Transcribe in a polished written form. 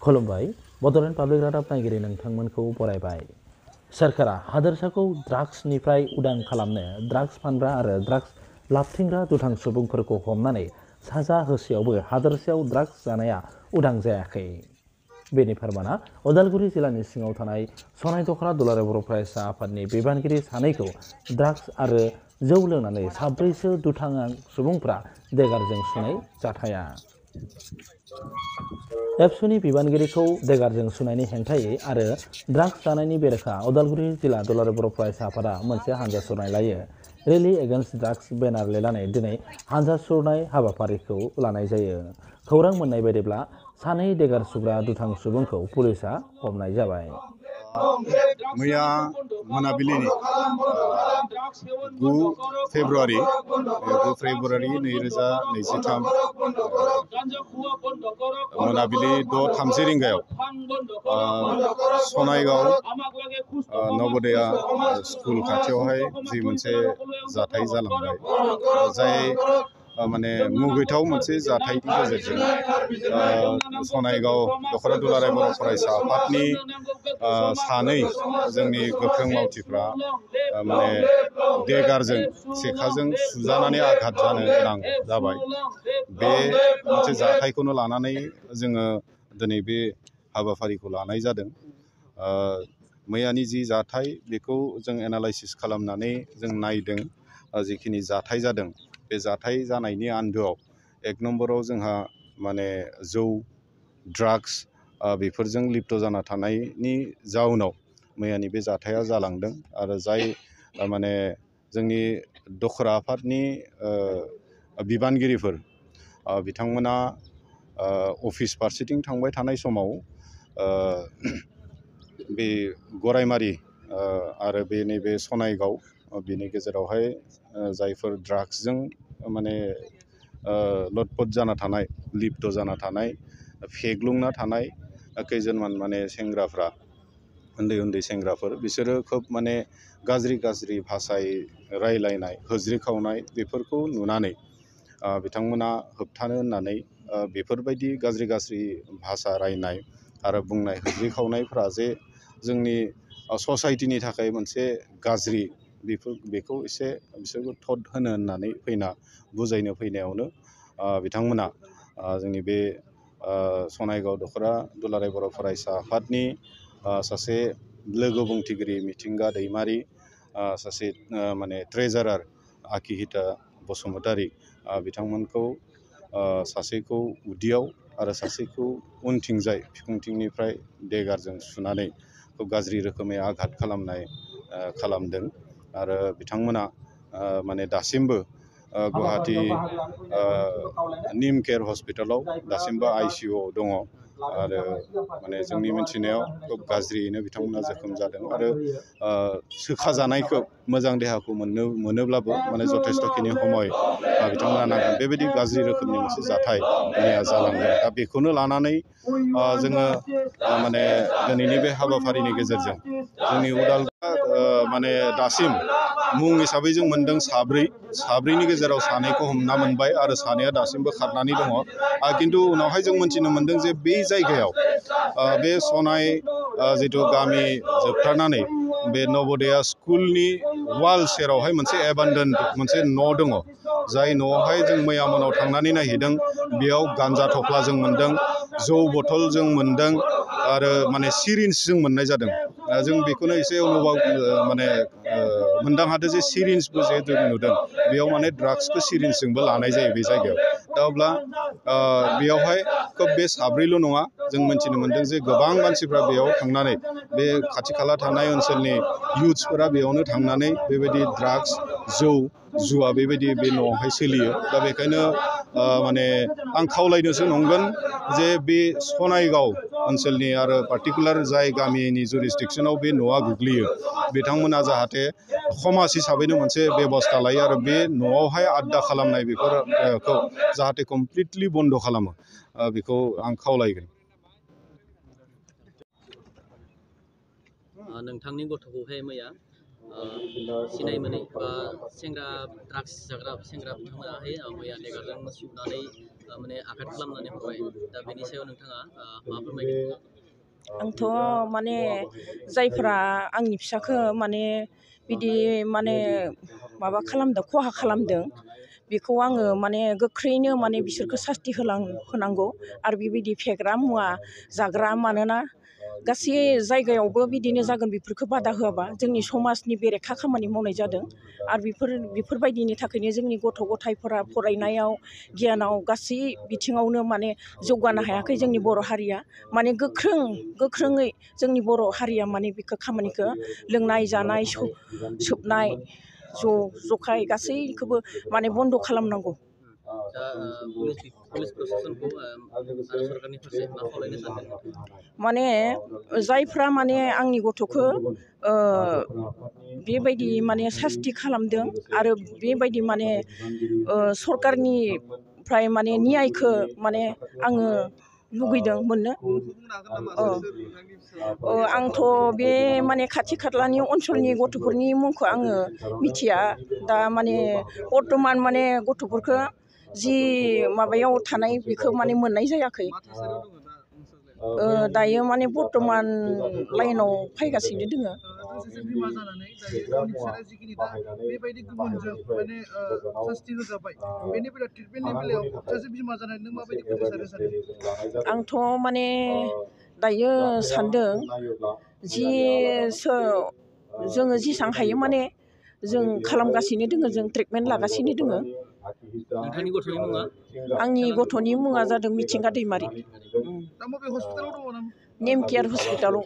खुलुमबाय बड'लेण्ड पाब्लिक रादाब नायगिरि नोंथांमोनखौ बरायबाय। सोरखारा हादोरसाखौ ड्राग्सनिफ्राय उदां खालामनो ड्राग्स फानग्रा आरो ड्राग्स लाबथिंग्रा दुथां सुबुंफोरखौ हमनानै साजा होसेयावबो हादोरसायाव ड्राग्स जानाया उदां जायाखै। बेनि फोरमाना उदालगुरि जिल्लानि सिङाव थानाय सनाय दख'रा दुलाराय बर' फरायसा आफादनि बिबानगिरि सानैखौ ड्राग्स आरो जौ लोंनानै साब्रैसो दुथां सुबुंफ्रा देगारजों सुनाय जाथाया। एबसुनि बिबानगिरिखौ देगारजों सुनायनि हेंथायै आरो ड्राग्स जानायनि बेरेखा उदालगुरि जिल्ला दुलाराय बर' फरायसा आफादा मोनसे हानजा सुरनाय लायो। रेलि एगेन्स्ट ड्राग्स बेनार लिरनानै दिनै हानजा सुरनाय हाबाफारिखौ लानाय जायो। खौरां मोननाय बायदिब्ला सानै देगार सुग्रा दुथां सुबुंखौ पुलिसा हमनाय जाबाय। मैया मोनाबिलिनि 9 फेब्रुवारि 2023 मोनाबिलि 6:30 रिंगायाव सनायगाव नवोदया स्कुल खाथियावहाय जि मोनसे जाथाय जालांबाय, जाय माने मुगैथाव मोनसे जाथायनि गेजेरजों सनायगाव दख'रा दुलाराय बर' फरायसा आफादनि सानै जोंनि गोख्रों मावथिफ्रा माने देगारजों सेखाजों सुजानानै आघात जानो गोनां जाबाय। बे मोनसे जाथायखौनो लानानै जोङो दिनै बे हाबाफारिखौ लानाय जादों। मैयानि जि जाथाय बेखौ जों एनालाइसिस खालामनानै जों नायदों। जिखिनि जाथाय जादों बे जाथाय जानायनि आन्दोआव एक नम्बराव जोंहा माने जौ ड्राग्स बेफोरजों लिप्त जाना थानायनि जाउनाव मैयानि बे जाथाया जालांदों। आरो जाय माने जोंनि दखरा आफादनि बिबानगिरिफोर बिथांमोना अफिस फारसेथिं थांबाय थानाय समाव बे गरायमारि आरो बे नैबे सनायगाव बेनि गेजेरावहाय जायफोर ड्राग्सजों माने लथपथ जाना थानाय, लिप्त जाना थानाय, फेग्लुंना थानाय खैजोनमान माने सेंग्राफ्रा, उन्दै उन्दै सेंग्राफोर, बिसोरो खोब माने गाज्रि गाज्रि भाषायै रायलायनाय, होज्रिखावनाय बेफोरखौ नुनानै बिथांमोना होबथानो होननानै बेफोरबायदि गाज्रि गाज्रि भाषा रायनाय आरो बुंनाय होज्रिखावनायफ्रा जे जोंनि ससाइटिनि थाखाय मोनसे गाज्रि, बेखौ एसे बिसोरखौ थद होनो होननानै फैना बुजायनो फैनायावनो बिथांमोना जोंनि बे सनायगाव दख'रा दुलाराय बर' फरायसा आफादनि सासे लोगो बुंथिगिरि मिथिंगा दैमारि, सासे माने ट्रेजारार आकिहिता बसुमतारी, बिथांमोनखौ सासेखौ उदैयाव आरो सासेखौ उनथिंजाय बिखुंथिंनिफ्राय देगारजों सुनानै खोब गाज्रि रोखोमै आघात खालामदों। आरो बिथांमोना माने दासिमबो गुवाहाटी निम केयार हस्पिटालाव दासिमबो ICUआव दङ। आरो माने जोंनि मिथिनायाव खोब गाज्रियैनो बिथांमोना जोखोम जादों। आरो सोखाजानायखौ मोजां देहाखौ मोनोब्लाबो माने जथेस्थ'खिनि समय बिथांमोना नांगोन। बेबायदि गाज्रि रोखोमनि मोनसे जाथाय मैया जालांदों। दा बेखौनो लानानै जोङो माने दिनैनि बे हाबाफारिनि गेजेरजों जोंनि उदालगुरिया माने दासिम मुं हिसाबै जों मोनदों साब्रैनि गेजेराव सानैखौ हमना मोनबाय आरो सानैया दासिमबो खारनानै दङ। खिन्थु उनावहाय जों मोनथिनो मोनदों जे बे जायगायाव बे सनाय जिथु गामि जोबथारनानै बे नवोदया स्कुलनि वाल सेरावहाय मोनसे एबान्डन मोनसे न' दङ। जाय न'आवहाय जों मैया मोनाव थांनानै नायहैदों, बेयाव गान्जा थफ्ला जों मोनदों, जौ बथल जों मोनदों आरो माने सिरिन्ज जों मोननाय जादों। जों बेखौनो एसे अनुभब माने मोनदां हादों जे सिरिन्जबो जिहेतु नुदों, बेयाव माने ड्राग्सखौ सिरिन्जजोंबो लानाय जायो बे जायगायाव। दा अब्ला बेयावहाय खोब बे साब्रैल' नङा, जों मिथिनो मोनदों जे गोबां मानसिफ्रा बेयाव थांनानै बे खाथि खाला थानाय ओनसोलनि इयुथ्सफोरा बेयावनो थांनानै बेबायदि ड्राग्स, जौ जुवा बेबायदि बे न'आवहाय सोलियो। दा बेखायनो माने आं खावलायनोसो नंगोन जे बे सनायगाव ओनसोलनि आरो पार्टिकुलार जाय गामिनि जुरिसडिक्सनाव बे न'आ गोग्लैयो, बिथांमोना जाहाथे समाज हिसाबैनो मोनसे बेबस्था लायो आरो बे न'आवहाय आड्डा खालामनाय बेफोरखौ जाहाथे कमप्लिटलि बन्द' खालामो, बेखौ आं खावलायगोन। नोंथांनि गथ'खौहाय मैया सिनाय मोनै बा सेंग्रा ड्राग्स जाग्रा सेंग्रा बिथांमोनाहाय मैया देगारजों सुनानै माने आघात खालामनानै हरबाय दा बेनि सायाव नोंथाङा मा फोरमायगोन? आंथ' माने जायफोरा आंनि फिसाखौ माने बिदि माने माबा खालामदों खहा खालामदों बेखौ आङो माने गोख्रैनो माने बिसोरखौ सास्ति होनांगौ आरो बेबायदि फेग्रा मुवा जाग्रा मानोना गासै जायगायावबो बिदिनो जागोन बेफोरखौ बादा होआबा जोंनि समाजनि बेरेखा खामानि मावनाय जादों आरो बेफोरबायदिनि थाखायनो जोंनि गथ' गथायफोरा फरायनायाव गियानाव गासै बिथिङावनो माने जौगानो हायाखै जोंनि बर' हारिया माने गोख्रोङै जोंनि बर' हारिया माने बेखौ खामानिखौ लोंनाय जानाय सोबनाय जखाय गासैखौबो माने बन्द' खालामनांगौ। दा पुलिस प्रशासनखौ आरो सरकारनि फारसे मा खावलायनो सानदों? माने जायफ्रा माने आंनि गथ'खौ बेबायदि माने सास्ति खालामदों आरो बेबायदि माने सरकारनिफ्राय माने न्यायखौ माने आङो लुगैदों मोननो। आंथ' बे माने खाथि खालानि ओनसोलनि गथ'फोरनि मुंखौ आङो मिथिया दा माने बर्थमान माने गथ'फोरखौ जि माबायाव थानाय बेखौ माने मोननाय जायाखै। दायो माने बर्थमान लाइनाव फैगासिनो दोङो। बिमा जानानै दायो गावनि फिसाया जिखिनि दा बेबायदि गुबुनजों माने सास्ति होजाबाय बेनि बेलायाव ट्रिटमेन्टनि बेलायाव सासे बिमा जानानै नों माबायदि फोथायसारनो सानो? आंथ' माने दायो सान्दों जोङो जेसां हायो माने जों खालामगासिनो दोङो जों ट्रिटमेन्ट लागासिनो दोङो। नोंथांनि गथ'नि मुङा? आंनि गथ'नि मुङा जादों मिथिंगा दैमारि। दा बबे हस्पिटालाव दङ नों? नेम केयार हस्पिटालाव।